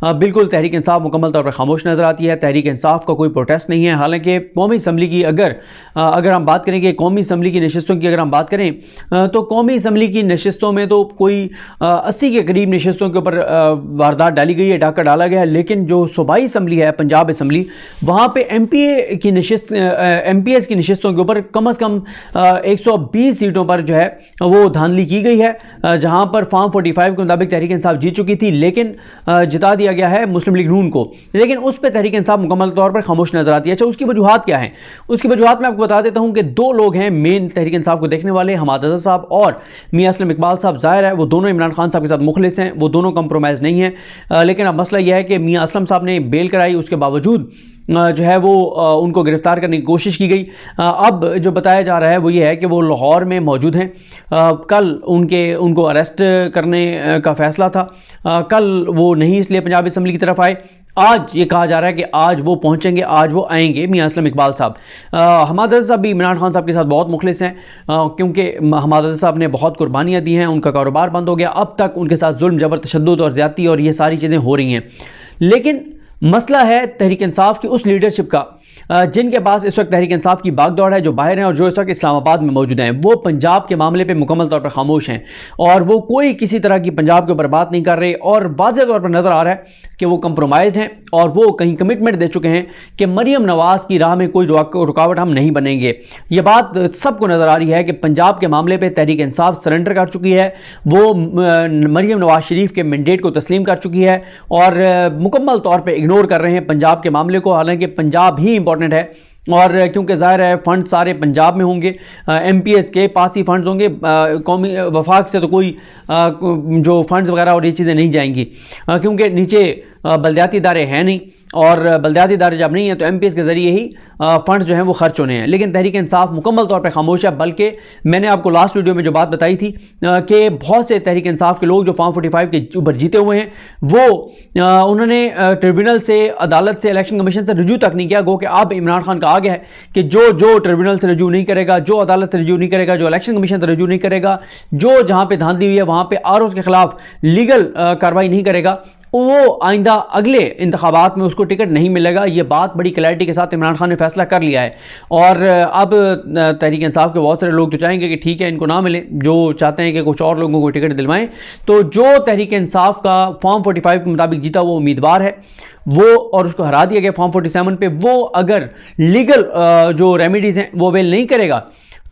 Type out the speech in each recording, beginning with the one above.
बिल्कुल तहरीक इंसाफ मुकम्मल तौर पर खामोश नज़र आती है। तहरीक इंसाफ का कोई प्रोटेस्ट नहीं है। हालांकि कौमी असम्बली की अगर हम बात करें कि कौमी असम्बली की नशिस्तों की अगर हम बात करें तो कौमी असम्बली की नशिस्तों में तो कोई 80 के करीब नशिस्तों के ऊपर वारदात डाली गई है, डाका डाला गया है। लेकिन जो सूबाई असम्बली है पंजाब असम्बली, वहाँ पर MPA की नशिस्त MPS की नशिस्तों के ऊपर कम अज़ कम 120 सीटों पर जो है वो धांधली की गई है, जहाँ पर फॉर्म 45 के मुताबिक तहरीक इंसाफ जीत चुकी थी, लेकिन जिता दिया गया है मुस्लिम लीग नून को। लेकिन उस पर तहरीक इंसाफ मुकम्मल तौर पर खामोश नजर आती है। अच्छा, उसकी वजूहात क्या है? उसकी वजूहात मैं आपको बता देता हूं कि दो लोग हैं मेन तहरीक इंसाफ को देखने वाले, हमाद अज़हर साहब और मियां असलम इकबाल साहब। ज़ाहिर है वो दोनों इमरान खान साहब के साथ मुखलिस हैं, वो दोनों कंप्रोमाइज़ नहीं हैं। लेकिन अब मसला यह है कि मियां असलम साहब ने बेल कराई, उसके बावजूद जो है वो उनको गिरफ्तार करने की कोशिश की गई। अब जो बताया जा रहा है वो ये है कि वो लाहौर में मौजूद हैं। कल उनको अरेस्ट करने का फ़ैसला था। कल वो नहीं इसलिए पंजाब असम्बली की तरफ आए। आज ये कहा जा रहा है कि आज वो पहुंचेंगे, आज वो आएंगे मियां असलम इकबाल साहब। हमाद अज़हर साहब भी इमरान खान साहब के साथ बहुत मुखलिस हैं, क्योंकि हमाद अज़हर साहब ने बहुत कुर्बानियाँ दी हैं, उनका कारोबार बंद हो गया। अब तक उनके साथ जुल्म, जबर, तशद्दुद और ज़्यादती और ये सारी चीज़ें हो रही हैं। लेकिन मसला है तहरीक इंसाफ की उस लीडरशिप का जिनके पास इस वक्त तहरीक इंसाफ की बागदौड़ है, जो बाहर हैं और जो इस वक्त इस्लामाबाद में मौजूद हैं। वो पंजाब के मामले पे मुकम्मल तौर पर खामोश हैं और वो कोई किसी तरह की पंजाब के ऊपर बात नहीं कर रहे, और वाज़ेह तौर पर नज़र आ रहा है कि वो कंप्रोमाइज़ हैं और वो कहीं कमिटमेंट दे चुके हैं कि मरीम नवाज़ की राह में कोई रुकावट हम नहीं बनेंगे। ये बात सबको नज़र आ रही है कि पंजाब के मामले पर तहरीक इंसाफ सरेंडर कर चुकी है, वो मरीम नवाज़ शरीफ के मैंडेट को तस्लीम कर चुकी है और मुकम्मल तौर पर इग्नोर कर रहे हैं पंजाब के मामले को। हालांकि पंजाब ही इंपॉर्टेंट है, और क्योंकि ज़ाहिर है फंड सारे पंजाब में होंगे, MPS के पास ही फंड्स होंगे, कौमी वफाक से तो कोई जो फंड्स वगैरह और ये चीज़ें नहीं जाएंगी, क्योंकि नीचे बल्दियाती इदारे हैं नहीं, और बल्दियाती इदारे जब नहीं है तो MPS के ज़रिए ही फ़ंड्स जो हैं वो खर्च होने हैं। लेकिन तहरीक इंसाफ मुकम्मल तौर पर खामोश है। बल्कि मैंने आपको लास्ट वीडियो में जो बात बताई थी कि बहुत से तहरीक इंसाफ के लोग जो फॉर्म 45 के ऊपर जीते हुए हैं, वो उन्होंने ट्रिब्यूनल से, अदालत से, इलेक्शन कमीशन से रजू तक नहीं किया। गो कि अब इमरान खान का आ गया है कि जो ट्रिब्यूनल से रजू नहीं करेगा, जो अदालत से रजू नहीं करेगा, जो इलेक्शन कमीशन से रजू नहीं करेगा, जो जहाँ पर धांधली हुई है वहाँ पर ROs के खिलाफ लीगल कार्रवाई नहीं करेगा, वो आइंदा अगले इंतखाबात में उसको टिकट नहीं मिलेगा। ये बात बड़ी क्लैरिटी के साथ इमरान खान ने फैसला कर लिया है। और अब तहरीक इंसाफ के बहुत सारे लोग तो चाहेंगे कि ठीक है इनको ना मिले, जो चाहते हैं कि कुछ और लोगों को टिकट दिलवाएं। तो जो तहरीक इंसाफ का फॉर्म 45 के मुताबिक जीता वो उम्मीदवार है, वो और उसको हरा दिया गया फॉर्म 47 पे, वो अगर लीगल जो रेमेडीज़ हैं वो अवेल नहीं करेगा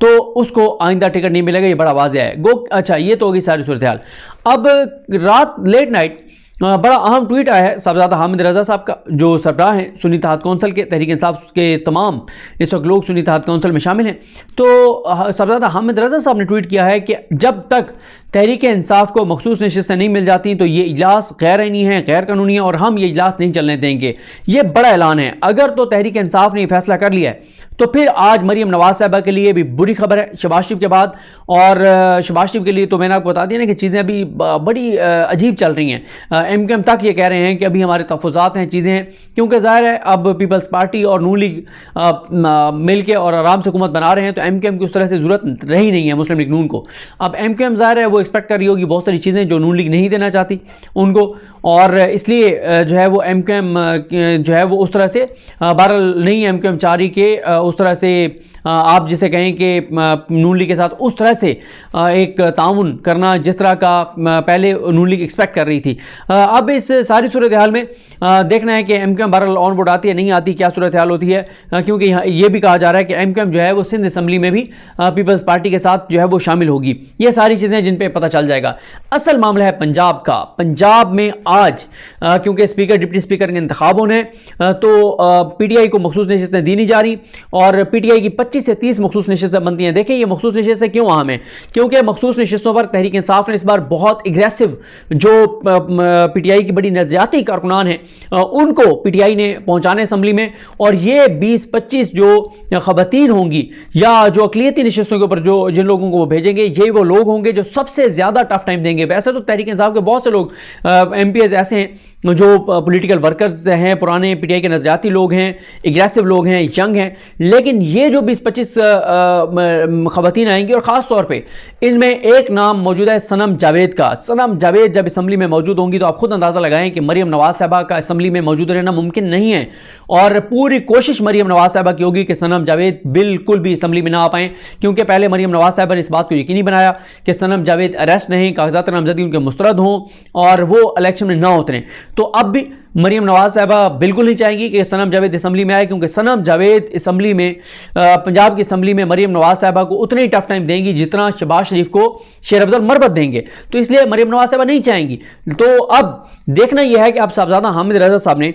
तो उसको आइंदा टिकट नहीं मिलेगा। ये बड़ा वाज़ेह है। अच्छा, ये तो होगी सारी सूरत हाल। अब रात लेट नाइट बड़ा अहम ट्वीट आया है साहबजादा हामिद रज़ा साहब का, जो सरबराह हैं सुन्नी इत्तेहाद कौंसिल के। तहरीक इंसाफ के तमाम इस वक्त लोग सुन्नी इत्तेहाद कौंसिल में शामिल हैं। तो साहबजादा हामिद रज़ा साहब ने ट्वीट किया है कि जब तक तहरीक इंसाफ को मखसूस नशिस्तें नहीं मिल जाती तो ये इजलास गैर आईनी है, गैर कानूनी है, और हम ये इजलास नहीं चलने देंगे। ये बड़ा ऐलान है। अगर तो तहरीक इंसाफ ने फैसला कर लिया है तो फिर आज मरीम नवाज साहबा के लिए भी बुरी खबर है शहबाज शरीफ के बाद। और शहबाज शरीफ के लिए तो मैंने आपको बता दिया ना कि चीज़ें अभी बड़ी अजीब चल रही हैं। MKM तक ये कह रहे हैं कि अभी हमारे तहफ़्फ़ुज़ात हैं, चीज़ें हैं, क्योंकि ज़ाहिर है अब पीपल्स पार्टी और नून लीग मिल के और आराम से हुकूमत बना रहे हैं, तो MKM की उस तरह से ज़रूरत रही नहीं है मुस्लिम लीग नून को। अब MKM ज़ाहिर है वो एक्सपेक्ट कर रही होगी बहुत सारी चीज़ें जो नून लीग नहीं देना चाहती उनको, और इसलिए जो है वो MKM जो है वो उस तरह से बहरहाल नहीं MKM चाह रही के उस तरह से आप जिसे कहें कि नून लीग के साथ उस तरह से एक ताउन करना जिस तरह का पहले नून लीग एक्सपेक्ट कर रही थी। अब इस सारी सूरत हाल में देखना है कि MKM बहरहाल ऑन बोर्ड आती है नहीं आती, क्या सूरत हाल होती है, क्योंकि यहाँ ये भी कहा जा रहा है कि MKM जो है वो सिंध असम्बली में भी पीपल्स पार्टी के साथ जो है वो शामिल होगी। ये सारी चीज़ें जिन पर पता चल जाएगा। असल मामला है पंजाब का। पंजाब में आज क्योंकि स्पीकर डिप्टी स्पीकर के इंतखाब होने हैं, तो PTI को मखसूस नशिस्तें दी नहीं जा रही, और PTI की 25 से 30 मखसूस नशिस्तें बनती हैं। देखिए ये मखसूस नशिस्तें क्यों अहम हैं, क्योंकि मखसूस नशिस्तों पर तहरीक इंसाफ ने इस बार बहुत एग्रेसिव जो PTI की बड़ी नज़रियाती कारकुनान हैं उनको PTI ने पहुँचाने असम्बली में, और ये 20-25 जो ख़वातीन होंगी या जो अक़लियती नशिस्तों के ऊपर जो जिन लोगों को वो भेजेंगे, ये वो लोग होंगे जो सबसे ज़्यादा टफ टाइम देंगे। वैसे तो तहरीक इंसाफ के बहुत से लोग MPs ऐसे हैं जो पॉलिटिकल वर्कर्स हैं, पुराने पीटीआई के नजरियाती लोग हैं, एग्रेसिव लोग हैं, यंग हैं, लेकिन ये जो 20-25 खवातीन आएंगी और ख़ास तौर पे इनमें एक नाम मौजूद है सनम जावेद का। सनम जावेद जब असम्बली में मौजूद होंगी तो आप खुद अंदाज़ा लगाएं कि मरीम नवाज साहबा का असम्बली में मौजूद रहना मुमकिन नहीं है, और पूरी कोशिश मरीम नवाज साहबा की होगी कि सनम जावेद बिल्कुल भी असम्बली में ना आ पाएँ, क्योंकि पहले मरीम नवाज साहबा ने इस बात को यकीनी बनाया कि सनम जावेद अरेस्ट नहीं, कागजात नामजदगी उनके मुस्तरद हों और वो इलेक्शन में ना उतरें। तो अब भी मरीम नवाज साहबा बिल्कुल नहीं चाहेंगी कि सनम जावेद असम्बली में आए, क्योंकि सनम जावेद असम्बली में पंजाब की असम्बली में मरीम नवाज साहबा को उतने ही टफ टाइम देंगी जितना शहबाज शरीफ को शेर अफजल मरबत देंगे। तो इसलिए मरीम नवाज साहबा नहीं चाहेंगी। तो अब देखना यह है कि अब साहबजादा हामिद रजा साहब ने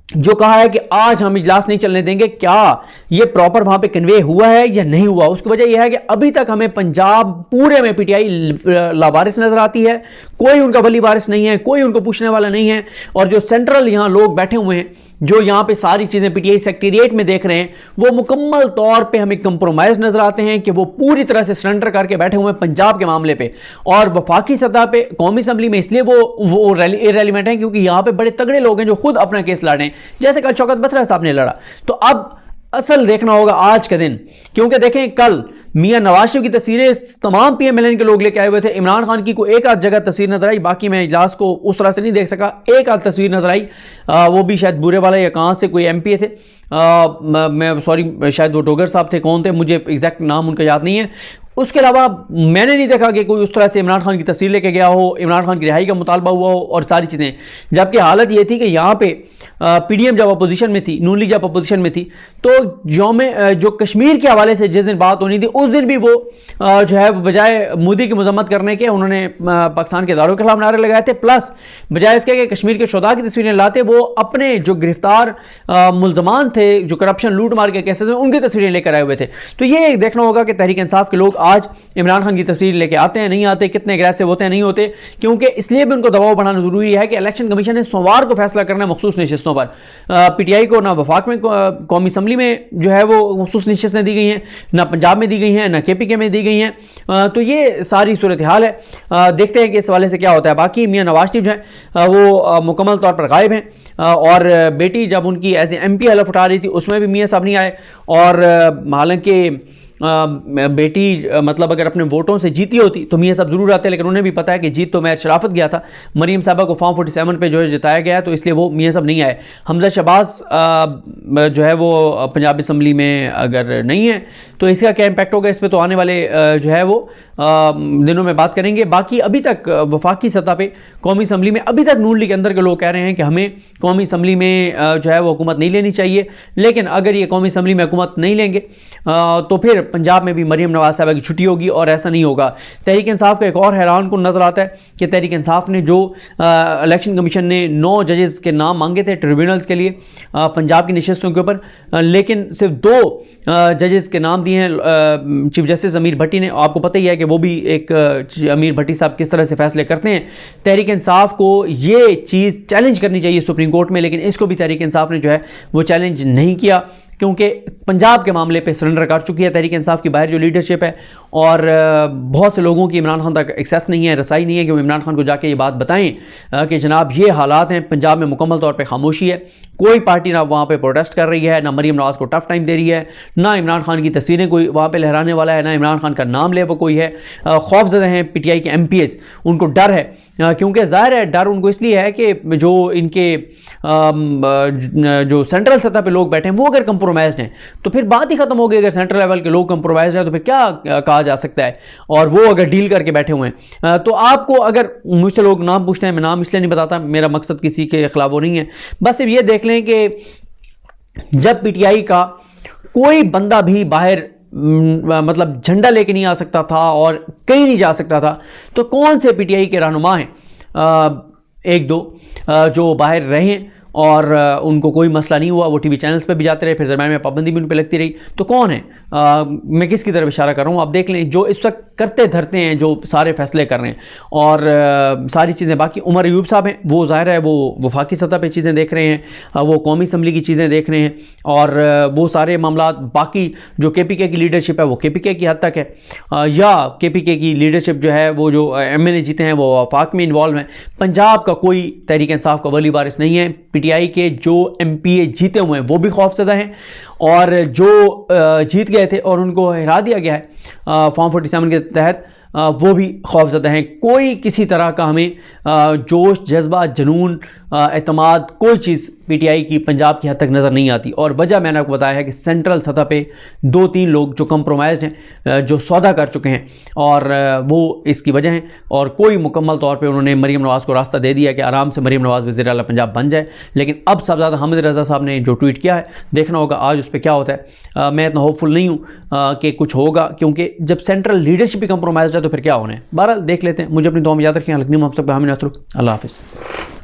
जो कहा है कि आज हम इजलास नहीं चलने देंगे, क्या ये प्रॉपर वहां पे कन्वे हुआ है या नहीं हुआ। उसकी वजह यह है कि अभी तक हमें पंजाब पूरे में पीटीआई लावारिस नजर आती है, कोई उनका वली वारिस नहीं है, कोई उनको पूछने वाला नहीं है। और जो सेंट्रल यहां लोग बैठे हुए हैं जो यहां पे सारी चीजें पीटीआई सेक्रेटेरिएट में देख रहे हैं, वो मुकम्मल तौर पे हमें कंप्रोमाइज नजर आते हैं कि वो पूरी तरह से सरेंडर करके बैठे हुए हैं पंजाब के मामले पे। और वफाकी सतह पे कौमी असम्बली में इसलिए वो इरेलीवेंट हैं क्योंकि यहां पे बड़े तगड़े लोग हैं जो खुद अपना केस लड़ रहे हैं, जैसे कल शौकत बसरा साहब ने लड़ा। तो अब असल देखना होगा आज का दिन, क्योंकि देखें कल मियां नवाज शरीफ की तस्वीरें तमाम पीएमएलएन के लोग लेके आए हुए थे। इमरान खान की कोई एक आध जगह तस्वीर नजर आई, बाकी मैं इजलास को उस तरह से नहीं देख सका। एक आध तस्वीर नजर आई, वो भी शायद बुरे वाला या कहाँ से कोई एमपी थे, मैं सॉरी शायद वो डोगर साहब थे, कौन थे मुझे एग्जैक्ट नाम उनका याद नहीं है। उसके अलावा मैंने नहीं देखा कि कोई उस तरह से इमरान खान की तस्वीर लेके गया हो, इमरान खान की रिहाई का मुतालबा हुआ हो और सारी चीज़ें। जबकि हालत ये थी कि यहाँ पे पीडीएम जब अपोजिशन में थी, नून लीग जब अपोजिशन में थी, तो जो कश्मीर के हवाले से जिस दिन बात होनी थी उस दिन भी वो जो है बजाय मोदी की मजम्मत करने के उन्होंने पाकिस्तान के इदारों के खिलाफ नारे लगाए थे, प्लस बजाय इसके कि कश्मीर के शुहदा की तस्वीरें लाते वो अपने जो गिरफ्तार मुलजमान थे जो करप्शन लूट मार के केसेस में उनकी तस्वीरें लेकर आए हुए थे। तो ये देखना होगा कि तहरीक इंसाफ के लोग आज इमरान खान की तस्वीर लेके आते हैं नहीं आते, कितने अग्रेसिव होते हैं नहीं होते, क्योंकि इसलिए भी उनको दबाव बढ़ाना जरूरी है कि इलेक्शन कमीशन ने सोमवार को फैसला करना है मखसूस नशिस्तों पर। पीटीआई को ना वफाक में कौमी असम्बली में जो है वो मखसूस नशिस्तें दी गई हैं, ना पंजाब में दी गई हैं, ना केपीके में दी गई हैं। तो ये सारी सूरत हाल है, देखते हैं कि इस हवाले से क्या होता है। बाकी मियां नवाज शरीफ जो है वो मुकम्मल तौर पर गायब हैं, और बेटी जब उनकी एज एमपी हलफ उठा रही थी उसमें भी मियां साहब नहीं आए। और हालांकि बेटी मतलब अगर अपने वोटों से जीती होती तो मियां साहब जरूर आते, लेकिन उन्हें भी पता है कि जीत तो मैं शराफत गया था, मरीम साहबा को फॉर्म 47 पे जो है जिताया गया है, तो इसलिए वो मियां साहब नहीं आए। हमजा शहबाज जो है वो पंजाब असम्बली में अगर नहीं है तो इसका क्या इम्पैक्ट होगा, इस पर तो आने वाले जो है वो दिनों में बात करेंगे। बाकी अभी तक वफाकी सतह पे कौमी असम्बली में अभी तक नून लीग के अंदर के लोग कह रहे हैं कि हमें कौमी असम्बली में जो है वो हुकूमत नहीं लेनी चाहिए, लेकिन अगर ये कौमी असम्बली में हुकूमत नहीं लेंगे तो फिर पंजाब में भी मरीम नवाज साहबा की छुट्टी होगी, और ऐसा नहीं होगा। तहरीक इंसाफ का एक और हैरान को नजर आता है कि तहरीक इंसाफ ने जो इलेक्शन कमीशन ने 9 जजेस के नाम मांगे थे ट्रिब्यूनल्स के लिए पंजाब की नशिस्तों के ऊपर, लेकिन सिर्फ 2 जजेस के नाम दिए हैं चीफ जस्टिस अमीर भट्टी ने। आपको पता ही है कि वो भी एक अमीर भट्टी साहब किस तरह से फैसले करते हैं। तहरीक इंसाफ को ये चीज़ चैलेंज करनी चाहिए सुप्रीम कोर्ट में, लेकिन इसको भी तहरीक इंसाफ ने जो है वो चैलेंज नहीं किया, क्योंकि पंजाब के मामले पे सरेंडर कर चुकी है तहरीक इंसाफ की बाहर जो लीडरशिप है, और बहुत से लोगों की इमरान खान तक एक्सेस नहीं है, रसाई नहीं है कि वो इमरान खान को जाके ये बात बताएं कि जनाब ये हालात हैं पंजाब में, मुकम्मल तौर पे खामोशी है, कोई पार्टी ना वहाँ पे प्रोटेस्ट कर रही है, ना मरीम नवाज को टफ टाइम दे रही है, ना इमरान खान की तस्वीरें कोई वहाँ पे लहराने वाला है, ना इमरान खान का नाम ले वो कोई है। खौफजदा हैं पीटीआई के एमपीएस, उनको डर है, क्योंकि ज़ाहिर है डर उनको इसलिए है कि जो इनके जो सेंट्रल सतह पे लोग बैठे हैं वो अगर कंप्रोमाइज हैं तो फिर बात ही खत्म हो गई। अगर सेंट्रल लेवल के लोग कंप्रोमाइज हैं तो फिर क्या कहा जा सकता है, और वो अगर डील करके बैठे हुए हैं। तो आपको अगर मुझसे लोग नाम पूछते हैं, मैं नाम इसलिए नहीं बताता, मेरा मकसद किसी के खिलाफ वो नहीं है, बस सिर्फ ये देख लें कि जब पीटीआई का कोई बंदा भी बाहर मतलब झंडा लेके नहीं आ सकता था और कहीं नहीं जा सकता था, तो कौन से पीटीआई के रहनुमा हैं 1-2 जो बाहर रहे हैं और उनको कोई मसला नहीं हुआ, वो टीवी चैनल्स पे भी जाते रहे, फिर दरम्यान में पाबंदी भी उन पर लगती रही। तो कौन है, मैं किसकी तरफ इशारा कर रहा हूँ, आप देख लें, जो इस वक्त करते धरते हैं, जो सारे फैसले कर रहे हैं और सारी चीज़ें। बाकी उमर अयूब साहब हैं, वो ज़ाहिर है वो वफाकी सतह पे चीज़ें देख रहे हैं, वो कौमी असम्बली की चीज़ें देख रहे हैं, और वो सारे मामला, बाकी जो KPK की लीडरशिप है वो KPK की हद तक है, या KPK की लीडरशिप जो है वो जो MNA जीते हैं वो वफाक में इन्वॉल्व हैं। पंजाब का कोई तहरीक इंसाफ का वली वारिस नहीं है। PTI के जो MPA जीते हुए हैं वो भी खौफजदा हैं, और जो जीत गए थे और उनको हरा दिया गया है फॉर्म 47 के तहत, वो भी खौफजदा हैं। कोई किसी तरह का हमें जोश, जज्बा, जुनून, एतमाद, कोई चीज़ PTI की पंजाब की हद तक नज़र नहीं आती। और वजह मैंने आपको बताया है कि सेंट्रल सतह पे 2-3 लोग जो कंप्रोमाइज़ हैं, जो सौदा कर चुके हैं, और वो इसकी वजह हैं। और कोई मुकम्मल तौर पे उन्होंने मरीम नवाज़ को रास्ता दे दिया कि आराम से मरीम नवाज़ वज़ीर आला पंजाब बन जाए। लेकिन अब साहबजादा हामिद रज़ा साहब ने जो ट्वीट किया है, देखना होगा आज उस पर क्या होता है। मैं इतना होपफुल नहीं हूँ कि कुछ होगा, क्योंकि जब सेंट्रल लीडरशिप ही कंप्रोमाइज़ है तो फिर क्या होना है। बहरहाल देख लेते हैं। मुझे अपनी दुआ में याद रखें। हम सबका हामी नासरुख। अल्लाह हाफ़िज़।